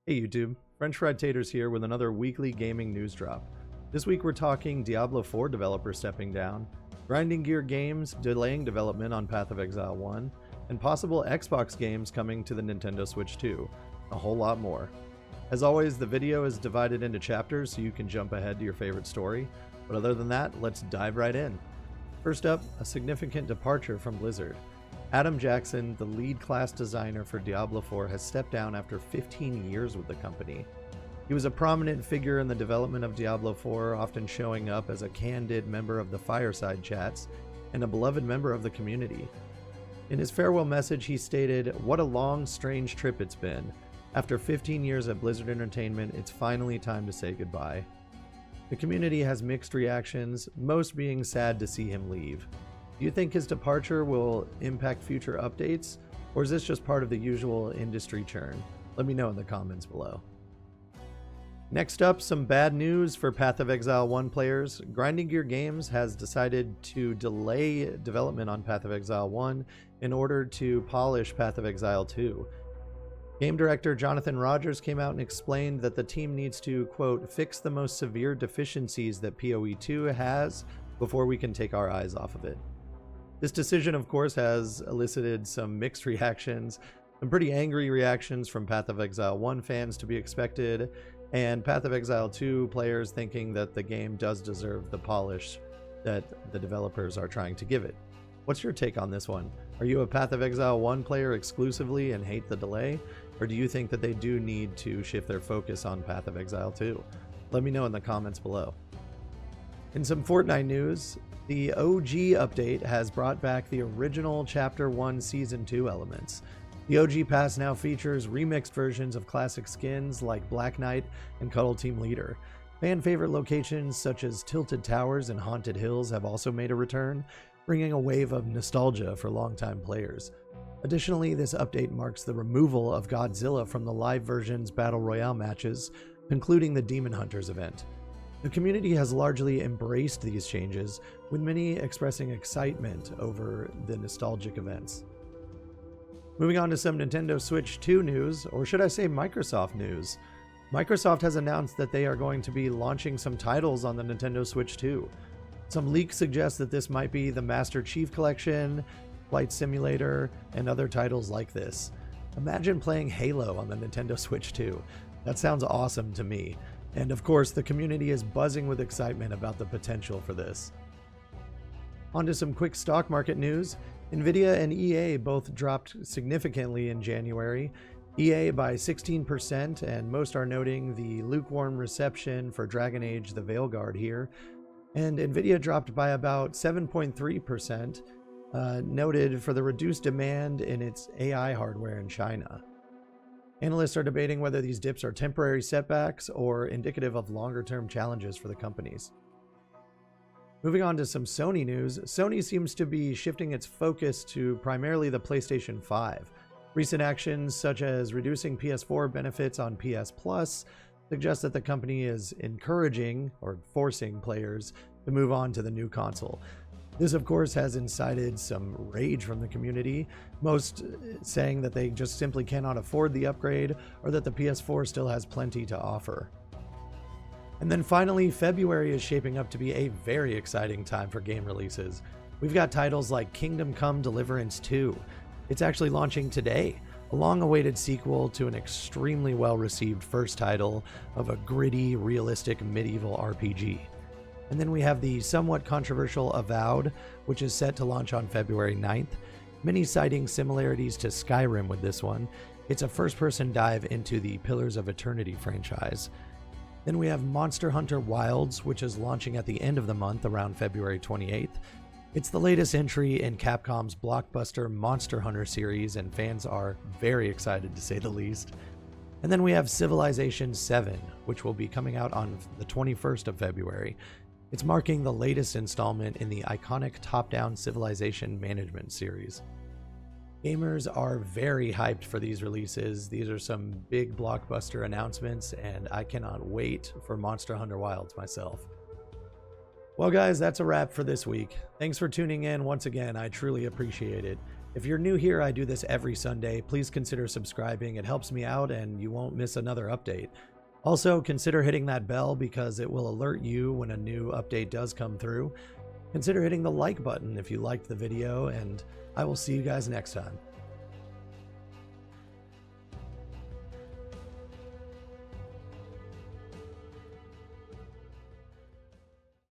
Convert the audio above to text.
Hey YouTube, French Fried Taters here with another weekly gaming news drop. This week we're talking Diablo 4 developer stepping down, Grinding Gear Games delaying development on Path of Exile 1, and possible Xbox games coming to the Nintendo Switch 2. A whole lot more. As always, the video is divided into chapters so you can jump ahead to your favorite story, but other than that, let's dive right in. First up, a significant departure from Blizzard. Adam Jackson, the lead class designer for Diablo 4, has stepped down after 15 years with the company. He was a prominent figure in the development of Diablo 4, often showing up as a candid member of the fireside chats and a beloved member of the community. In his farewell message, he stated, "What a long, strange trip it's been. After 15 years at Blizzard Entertainment, it's finally time to say goodbye." The community has mixed reactions, most being sad to see him leave. Do you think his departure will impact future updates, or is this just part of the usual industry churn? Let me know in the comments below. Next up, some bad news for Path of Exile 1 players. Grinding Gear Games has decided to delay development on Path of Exile 1 in order to polish Path of Exile 2. Game director Jonathan Rogers came out and explained that the team needs to, quote, fix the most severe deficiencies that PoE 2 has before we can take our eyes off of it. This decision, of course, has elicited some mixed reactions, some pretty angry reactions from Path of Exile 1 fans to be expected, and Path of Exile 2 players thinking that the game does deserve the polish that the developers are trying to give it. What's your take on this one? Are you a Path of Exile 1 player exclusively and hate the delay, or do you think that they do need to shift their focus on Path of Exile 2? Let me know in the comments below. In some Fortnite news, the OG update has brought back the original Chapter 1 Season 2 elements. The OG Pass now features remixed versions of classic skins like Black Knight and Cuddle Team Leader. Fan favorite locations such as Tilted Towers and Haunted Hills have also made a return, bringing a wave of nostalgia for longtime players. Additionally, this update marks the removal of Godzilla from the live version's Battle Royale matches, concluding the Demon Hunters event. The community has largely embraced these changes, with many expressing excitement over the nostalgic events. Moving on to some Nintendo Switch 2 news, or should I say Microsoft news. Microsoft has announced that they are going to be launching some titles on the Nintendo Switch 2. Some leaks suggest that this might be the Master Chief Collection, Flight Simulator, and other titles like this. Imagine playing Halo on the Nintendo Switch 2. That sounds awesome to me. And of course, the community is buzzing with excitement about the potential for this. On to some quick stock market news. Nvidia and EA both dropped significantly in January. EA by 16%, and most are noting the lukewarm reception for Dragon Age the Veilguard here. And Nvidia dropped by about 7.3%, noted for the reduced demand in its AI hardware in China. Analysts are debating whether these dips are temporary setbacks or indicative of longer-term challenges for the companies. Moving on to some Sony news, Sony seems to be shifting its focus to primarily the PlayStation 5. Recent actions such as reducing PS4 benefits on PS Plus suggest that the company is encouraging or forcing players to move on to the new console. This, of course, has incited some rage from the community, most saying that they just simply cannot afford the upgrade or that the PS4 still has plenty to offer. And then finally, February is shaping up to be a very exciting time for game releases. We've got titles like Kingdom Come Deliverance 2. It's actually launching today, a long-awaited sequel to an extremely well-received first title of a gritty, realistic medieval RPG. And then we have the somewhat controversial Avowed, which is set to launch on February 9th. Many citing similarities to Skyrim with this one. It's a first-person dive into the Pillars of Eternity franchise. Then we have Monster Hunter Wilds, which is launching at the end of the month around February 28th. It's the latest entry in Capcom's blockbuster Monster Hunter series, and fans are very excited to say the least. And then we have Civilization 7, which will be coming out on the 21st of February. It's marking the latest installment in the iconic top-down Civilization management series. Gamers are very hyped for these releases. These are some big blockbuster announcements, and I cannot wait for Monster Hunter Wilds myself. Well guys, that's a wrap for this week. Thanks for tuning in once again, I truly appreciate it. If you're new here, I do this every Sunday. Please consider subscribing. It helps me out and you won't miss another update. Also, consider hitting that bell because it will alert you when a new update does come through. Consider hitting the like button if you liked the video, and I will see you guys next time.